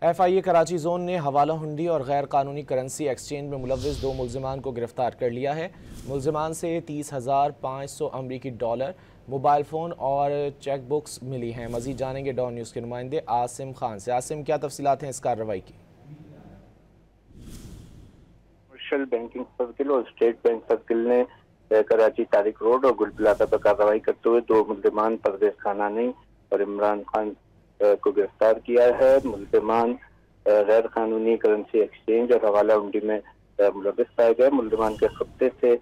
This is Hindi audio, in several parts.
FIA कराची जोन ने हवाला हुंडी और गैर कानूनी करेंसी एक्सचेंज में मुलव्विस 2 मुल्जिमान को गिरफ्तार कर लिया है। मुल्जिमान से 30,500 अमरीकी डॉलर, मोबाइल फ़ोन और चेक बुक्स मिली हैं। मज़ीद जानेंगे डॉन न्यूज़ के नुमाइंदे आसिम खान से। आसिम, क्या तफसीलात हैं इस कार्रवाई की? कमर्शियल बैंकिंग सर्किल और स्टेट बैंक सर्किल ने कराची तारिक रोड और गुल प्लाजा पर कार्रवाई करते हुए 2 मुल्जिमान परवेज खानानी और इमरान खान को गिरफ्तार किया है। मुल्जिमान गैर कानूनी करेंसी एक्सचेंज और हवाला हुंडी में मुलव्विस पाए गए। मुल्जिमान के खत्ते से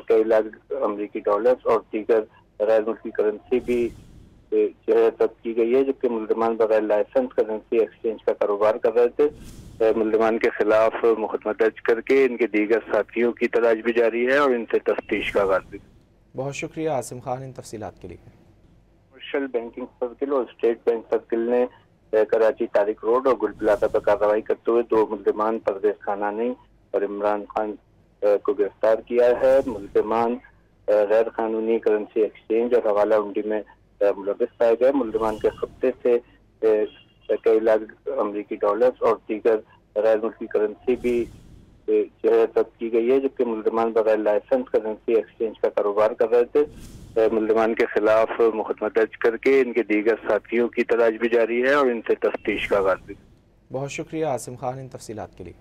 कई लाख अमरीकी डॉलर और दीगर गैर मुल्की करेंसी भी जब्त की गई है, जबकि मुल्जिमान बगैर लाइसेंस करेंसी एक्सचेंज का कारोबार कर रहे थे। मुल्जिमान के खिलाफ मुकदमा दर्ज करके इनके दीगर साथियों की तलाश भी जारी है और इनसे तफ्तीश का आगाज भी। बहुत शुक्रिया आसिम खान इन तफसीलात के लिए। कमर्शियल बैंकिंग सर्किल और स्टेट बैंक सर्किल ने कराची तारिक रोड और गुल प्लाजा पर कार्रवाई करते हुए 2 मुल्जिमान परवेज खानानी और इमरान खान को गिरफ्तार किया है। मुल्जिमान गैर कानूनी करेंसी एक्सचेंज और हवाला हुंडी में मुलव्विस पाए गए। मुल्जिमान के खत्ते से कई लाख अमरीकी डॉलर और दीगर गैर मुल्की करेंसी भी जब्त की गई है, जबकि मुल्जिमान बगैर लाइसेंस करेंसी एक्सचेंज का कारोबार कर रहे थे। मुल्जिमान के खिलाफ मुकदमा दर्ज करके इनके दीगर साथियों की तलाश भी जारी है और इनसे तफ्तीश का आगाज भी। बहुत शुक्रिया आसिम खान इन तफसीलात के लिए।